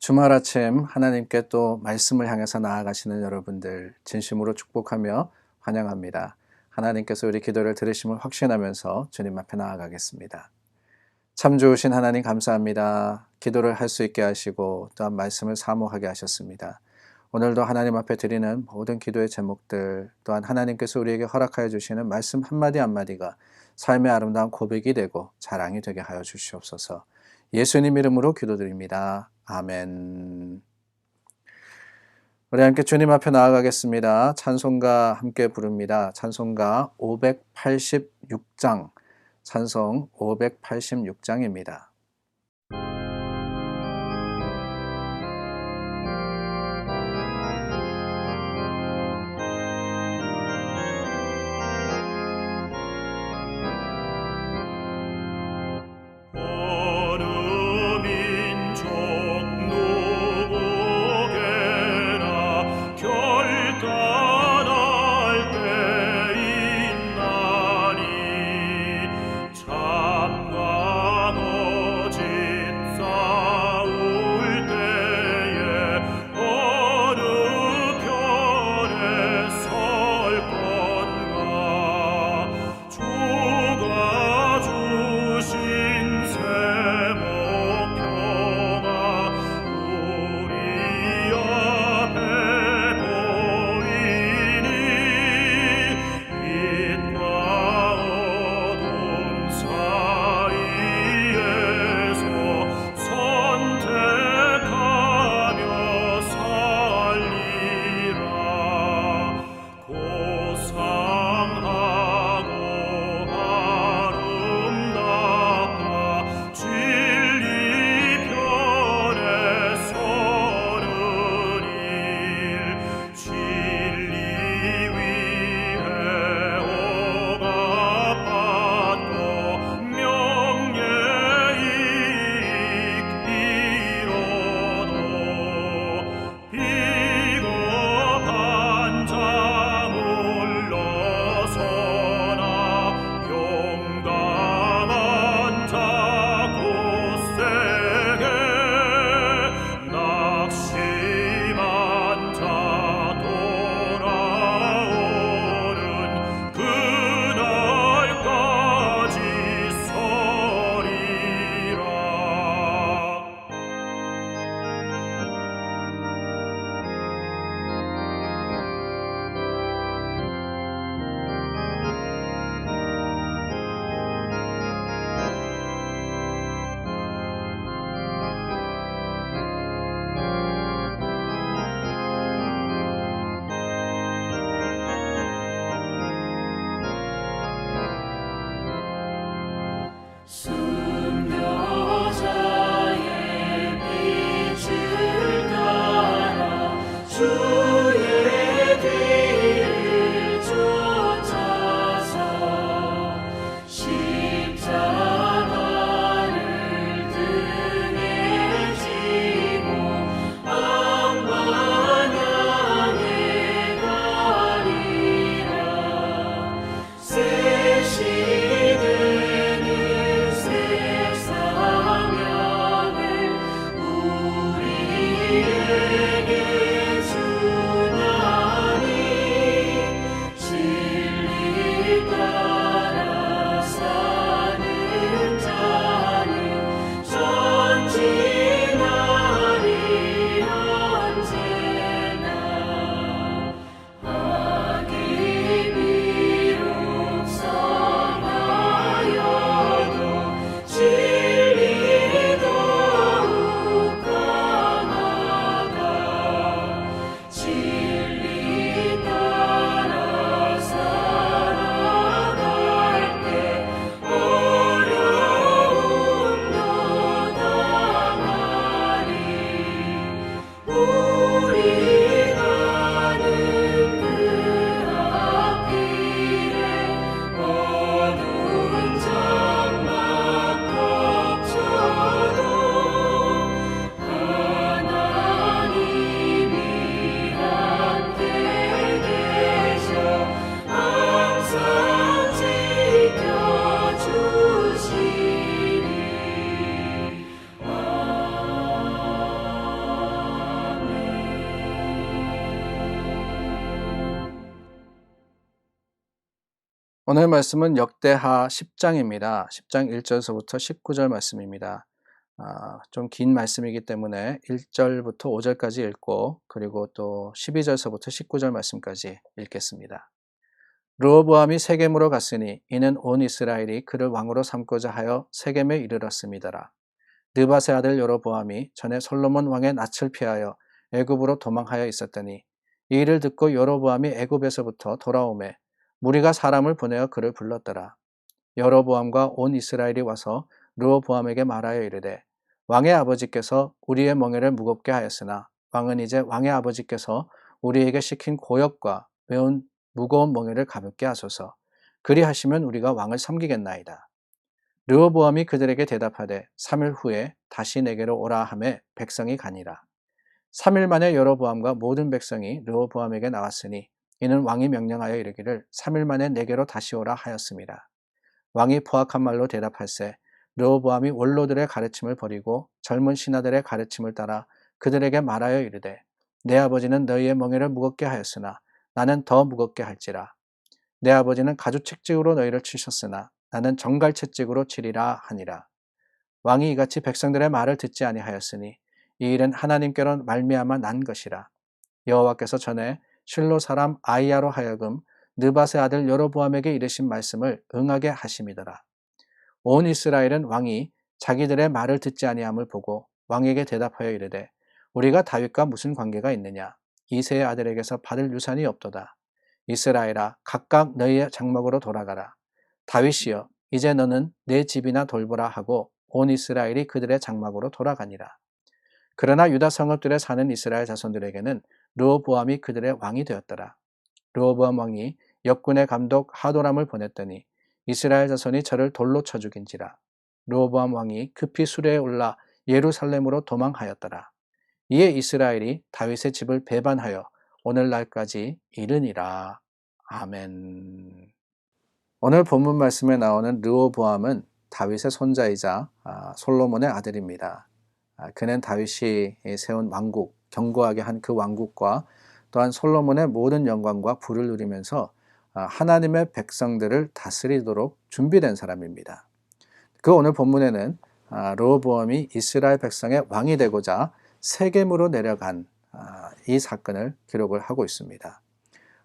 주말 아침 하나님께 또 말씀을 향해서 나아가시는 여러분들 진심으로 축복하며 환영합니다. 하나님께서 우리 기도를 들으심을 확신하면서 주님 앞에 나아가겠습니다. 참 좋으신 하나님 감사합니다. 기도를 할 수 있게 하시고 또한 말씀을 사모하게 하셨습니다. 오늘도 하나님 앞에 드리는 모든 기도의 제목들 또한 하나님께서 우리에게 허락하여 주시는 말씀 한마디 한마디가 삶의 아름다운 고백이 되고 자랑이 되게 하여 주시옵소서. 예수님 이름으로 기도드립니다. 아멘. 우리 함께 주님 앞에 나아가겠습니다. 찬송가 함께 부릅니다. 찬송가 586장, 찬송 586장입니다. 오늘 말씀은 역대하 10장입니다. 10장 1절서부터 19절 말씀입니다. 좀 긴 말씀이기 때문에 1절부터 5절까지 읽고 그리고 또 12절서부터 19절 말씀까지 읽겠습니다. 르호보암이 세겜으로 갔으니 이는 온 이스라엘이 그를 왕으로 삼고자 하여 세겜에 이르렀음이더라. 느밧의 아들 여로보암이 전에 솔로몬 왕의 낯을 피하여 애굽으로 도망하여 있었더니 이 일을 듣고 여로보암이 애굽에서부터 돌아오매 무리가 사람을 보내어 그를 불렀더라. 여로보암과 온 이스라엘이 와서 르호보암에게 말하여 이르되 왕의 아버지께서 우리의 멍에를 무겁게 하였으나 왕은 이제 왕의 아버지께서 우리에게 시킨 고역과 매운 무거운 멍에를 가볍게 하소서. 그리하시면 우리가 왕을 섬기겠나이다. 르호보암이 그들에게 대답하되 3일 후에 다시 내게로 오라 하매 백성이 가니라. 3일 만에 여로보암과 모든 백성이 르호보암에게 나왔으니 이는 왕이 명령하여 이르기를 3일 만에 내게로 다시 오라 하였습니다. 왕이 포악한 말로 대답할세 르호보암이 원로들의 가르침을 버리고 젊은 신하들의 가르침을 따라 그들에게 말하여 이르되 내 아버지는 너희의 멍에를 무겁게 하였으나 나는 더 무겁게 할지라. 내 아버지는 가죽 채찍으로 너희를 치셨으나 나는 정갈 채찍으로 치리라 하니라. 왕이 이같이 백성들의 말을 듣지 아니하였으니 이 일은 하나님께로 말미암아 난 것이라. 여호와께서 전에 실로 사람 아이야로 하여금 느밧의 아들 여로보암에게 이르신 말씀을 응하게 하심이더라. 온 이스라엘은 왕이 자기들의 말을 듣지 아니함을 보고 왕에게 대답하여 이르되 우리가 다윗과 무슨 관계가 있느냐. 이새의 아들에게서 받을 유산이 없도다. 이스라엘아 각각 너희의 장막으로 돌아가라. 다윗이여 이제 너는 내 집이나 돌보라 하고 온 이스라엘이 그들의 장막으로 돌아가니라. 그러나 유다 성읍들에 사는 이스라엘 자손들에게는 르호보암이 그들의 왕이 되었더라. 르호보암 왕이 역군의 감독 하도람을 보냈더니 이스라엘 자손이 저를 돌로 쳐 죽인지라. 르호보암 왕이 급히 수레에 올라 예루살렘으로 도망하였더라. 이에 이스라엘이 다윗의 집을 배반하여 오늘날까지 이르니라. 아멘. 오늘 본문 말씀에 나오는 르호보암은 다윗의 손자이자 솔로몬의 아들입니다. 그는 다윗이 세운 왕국, 견고하게 한 그 왕국과 또한 솔로몬의 모든 영광과 부를 누리면서 하나님의 백성들을 다스리도록 준비된 사람입니다. 그 오늘 본문에는 르호보암이 이스라엘 백성의 왕이 되고자 세겜으로 내려간 이 사건을 기록을 하고 있습니다.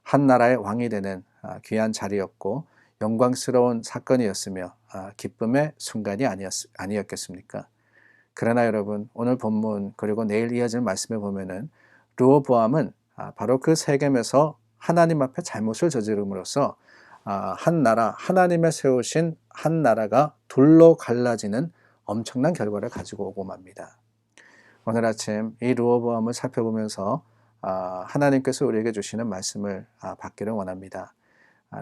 한 나라의 왕이 되는 귀한 자리였고 영광스러운 사건이었으며 기쁨의 순간이 아니었겠습니까? 그러나 여러분 오늘 본문 그리고 내일 이어질 말씀에 보면은 르호보암은 바로 그 세겜에서 하나님 앞에 잘못을 저지름으로써 한 나라 하나님의 세우신 한 나라가 둘로 갈라지는 엄청난 결과를 가지고 오고 맙니다. 오늘 아침 이 르호보암을 살펴보면서 하나님께서 우리에게 주시는 말씀을 받기를 원합니다.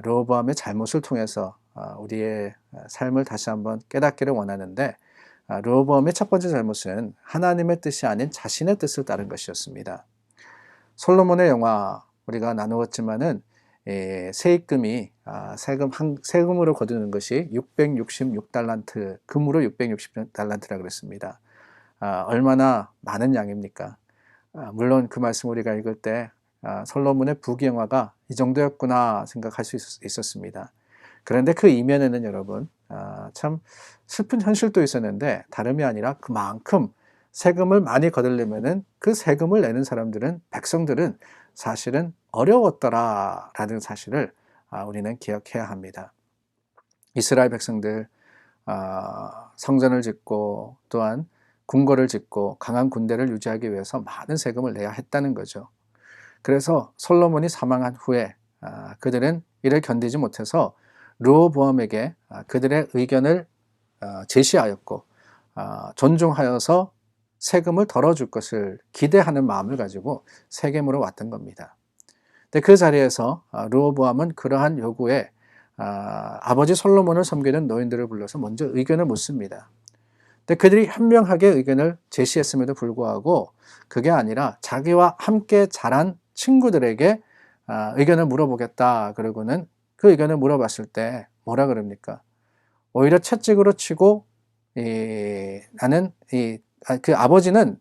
르호보암의 잘못을 통해서 우리의 삶을 다시 한번 깨닫기를 원하는데 르호보암의 첫 번째 잘못은 하나님의 뜻이 아닌 자신의 뜻을 따른 것이었습니다. 솔로몬의 영화 우리가 나누었지만은 세입금이 세금으로 거두는 것이 666달란트 금으로 660달란트라 그랬습니다. 얼마나 많은 양입니까? 물론 그 말씀 우리가 읽을 때 솔로몬의 부귀영화가 이 정도였구나 생각할 수 있었습니다. 그런데 그 이면에는 여러분 참 슬픈 현실도 있었는데 다름이 아니라 그만큼 세금을 많이 거두려면은 그 세금을 내는 사람들은 백성들은 사실은 어려웠더라라는 사실을 우리는 기억해야 합니다. 이스라엘 백성들 성전을 짓고 또한 궁궐을 짓고 강한 군대를 유지하기 위해서 많은 세금을 내야 했다는 거죠. 그래서 솔로몬이 사망한 후에 그들은 이를 견디지 못해서 르호보암에게 그들의 의견을 제시하였고 존중하여서 세금을 덜어줄 것을 기대하는 마음을 가지고 세겜으로 왔던 겁니다. 근데 그 자리에서 르호보암은 그러한 요구에 아버지 솔로몬을 섬기는 노인들을 불러서 먼저 의견을 묻습니다. 근데 그들이 현명하게 의견을 제시했음에도 불구하고 그게 아니라 자기와 함께 자란 친구들에게 의견을 물어보겠다 그러고는 그 의견을 물어봤을 때 뭐라 그럽니까? 오히려 채찍으로 치고 그 아버지는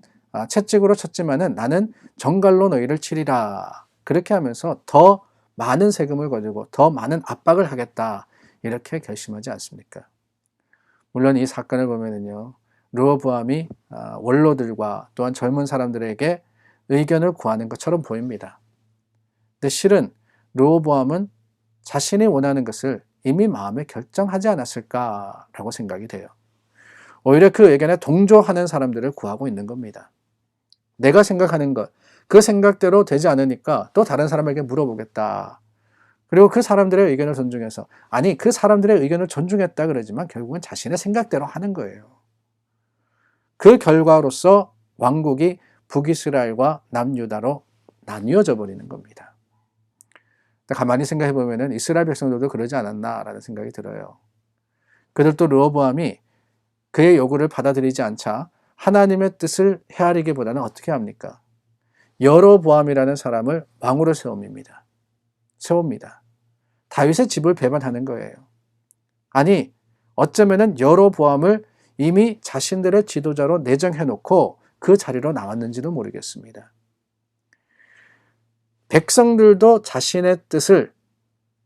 채찍으로 쳤지만은 나는 정갈로 너희를 치리라 그렇게 하면서 더 많은 세금을 거두고 더 많은 압박을 하겠다 이렇게 결심하지 않습니까? 물론 이 사건을 보면은요, 르호보암이 원로들과 또한 젊은 사람들에게 의견을 구하는 것처럼 보입니다. 근데 실은 르호보암은 자신이 원하는 것을 이미 마음에 결정하지 않았을까라고 생각이 돼요. 오히려 그 의견에 동조하는 사람들을 구하고 있는 겁니다. 내가 생각하는 것, 그 생각대로 되지 않으니까 또 다른 사람에게 물어보겠다. 그리고 그 사람들의 의견을 존중해서, 아니 그 사람들의 의견을 존중했다 그러지만 결국은 자신의 생각대로 하는 거예요. 그 결과로서 왕국이 북이스라엘과 남유다로 나뉘어져 버리는 겁니다. 가만히 생각해 보면은 이스라엘 백성들도 그러지 않았나라는 생각이 들어요. 그들도 르호보암이 그의 요구를 받아들이지 않자 하나님의 뜻을 헤아리기보다는 어떻게 합니까? 여로보암이라는 사람을 왕으로 세웁니다. 다윗의 집을 배반하는 거예요. 아니, 어쩌면은 여로보암을 이미 자신들의 지도자로 내정해놓고 그 자리로 나왔는지도 모르겠습니다. 백성들도 자신의 뜻을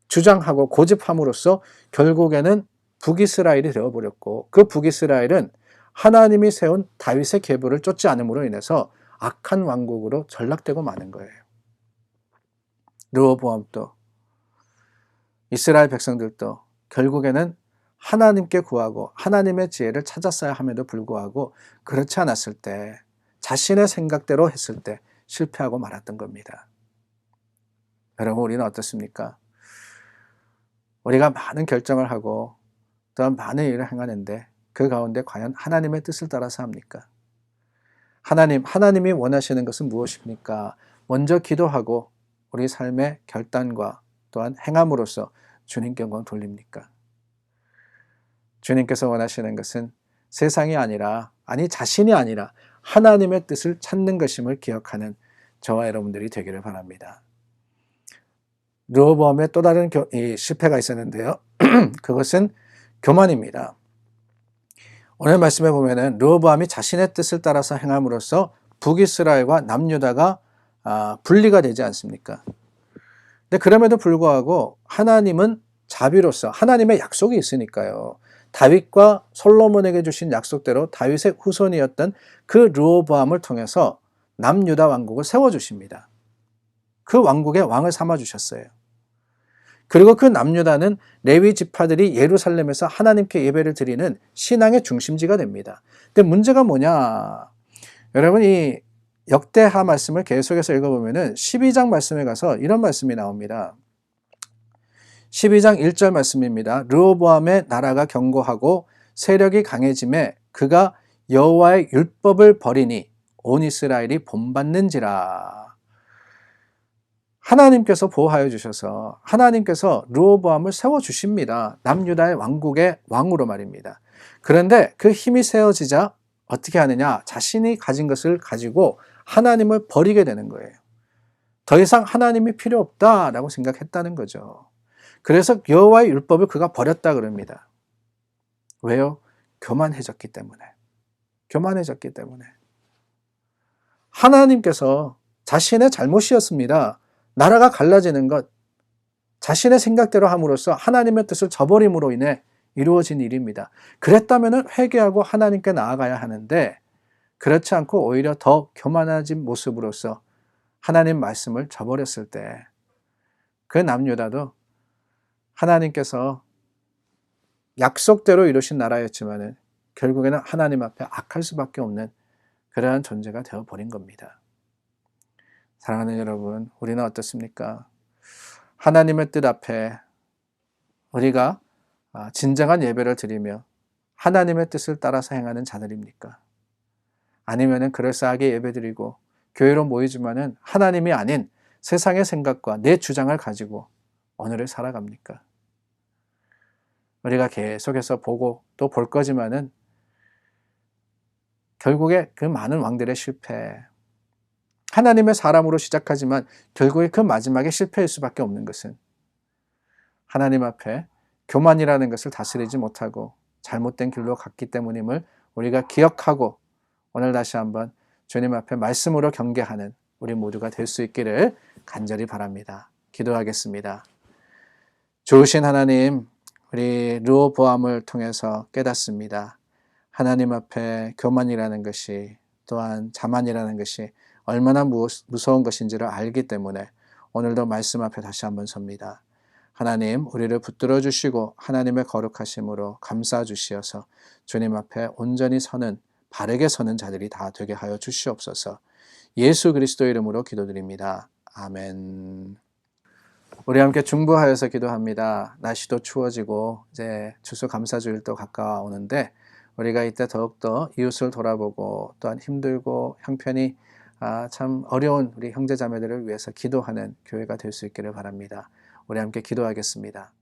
주장하고 고집함으로써 결국에는 북이스라엘이 되어버렸고, 그 북이스라엘은 하나님이 세운 다윗의 계보를 쫓지 않음으로 인해서 악한 왕국으로 전락되고 마는 거예요. 르호보암도 이스라엘 백성들도 결국에는 하나님께 구하고 하나님의 지혜를 찾았어야 함에도 불구하고 그렇지 않았을 때, 자신의 생각대로 했을 때 실패하고 말았던 겁니다. 여러분, 우리는 어떻습니까? 우리가 많은 결정을 하고 또한 많은 일을 행하는데 그 가운데 과연 하나님의 뜻을 따라서 합니까? 하나님이 원하시는 것은 무엇입니까? 먼저 기도하고 우리 삶의 결단과 또한 행함으로써 주님께 영광 돌립니까? 주님께서 원하시는 것은 세상이 아니라, 자신이 아니라 하나님의 뜻을 찾는 것임을 기억하는 저와 여러분들이 되기를 바랍니다. 르호보암의 또 다른 실패가 있었는데요. 그것은 교만입니다. 오늘 말씀에 보면은 르호보암이 자신의 뜻을 따라서 행함으로써 북이스라엘과 남유다가 분리가 되지 않습니까? 근데 그럼에도 불구하고 하나님은 자비로서, 하나님의 약속이 있으니까요, 다윗과 솔로몬에게 주신 약속대로 다윗의 후손이었던 그 르호보암을 통해서 남유다 왕국을 세워주십니다. 그 왕국의 왕을 삼아주셨어요. 그리고 그 남유다는 레위 지파들이 예루살렘에서 하나님께 예배를 드리는 신앙의 중심지가 됩니다. 근데 문제가 뭐냐? 여러분, 이 역대하 말씀을 계속해서 읽어보면은 12장 말씀에 가서 이런 말씀이 나옵니다. 12장 1절 말씀입니다. 르호보암의 나라가 견고하고 세력이 강해짐에 그가 여호와의 율법을 버리니 온 이스라엘이 본받는지라. 하나님께서 보호하여 주셔서 하나님께서 르호보암을 세워주십니다. 남유다의 왕국의 왕으로 말입니다. 그런데 그 힘이 세워지자 어떻게 하느냐? 자신이 가진 것을 가지고 하나님을 버리게 되는 거예요. 더 이상 하나님이 필요 없다라고 생각했다는 거죠. 그래서 여호와의 율법을 그가 버렸다 그럽니다. 왜요? 교만해졌기 때문에. 하나님께서 자신의 잘못이었습니다. 나라가 갈라지는 것, 자신의 생각대로 함으로써 하나님의 뜻을 저버림으로 인해 이루어진 일입니다. 그랬다면 회개하고 하나님께 나아가야 하는데, 그렇지 않고 오히려 더 교만해진 모습으로서 하나님 말씀을 저버렸을 때, 그 남유다도 하나님께서 약속대로 이루신 나라였지만 결국에는 하나님 앞에 악할 수밖에 없는 그러한 존재가 되어버린 겁니다. 사랑하는 여러분, 우리는 어떻습니까? 하나님의 뜻 앞에 우리가 진정한 예배를 드리며 하나님의 뜻을 따라서 행하는 자들입니까? 아니면은 그럴싸하게 예배드리고 교회로 모이지만은 하나님이 아닌 세상의 생각과 내 주장을 가지고 오늘을 살아갑니까? 우리가 계속해서 보고 또 볼 거지만은 결국에 그 많은 왕들의 실패, 하나님의 사람으로 시작하지만 결국에 그 마지막에 실패일 수밖에 없는 것은 하나님 앞에 교만이라는 것을 다스리지 못하고 잘못된 길로 갔기 때문임을 우리가 기억하고 오늘 다시 한번 주님 앞에 말씀으로 경계하는 우리 모두가 될 수 있기를 간절히 바랍니다. 기도하겠습니다. 좋으신 하나님, 우리 르호보암을 통해서 깨닫습니다. 하나님 앞에 교만이라는 것이 또한 자만이라는 것이 얼마나 무서운 것인지를 알기 때문에 오늘도 말씀 앞에 다시 한번 섭니다. 하나님 우리를 붙들어 주시고 하나님의 거룩하심으로 감싸 주시어서 주님 앞에 온전히 서는 바르게 서는 자들이 다 되게 하여 주시옵소서. 예수 그리스도의 이름으로 기도드립니다. 아멘. 우리 함께 중보하여서 기도합니다. 날씨도 추워지고 이제 추수감사주일도 가까워오는데 우리가 이때 더욱더 이웃을 돌아보고 또한 힘들고 형편이 참 어려운 우리 형제자매들을 위해서 기도하는 교회가 될 수 있기를 바랍니다. 우리 함께 기도하겠습니다.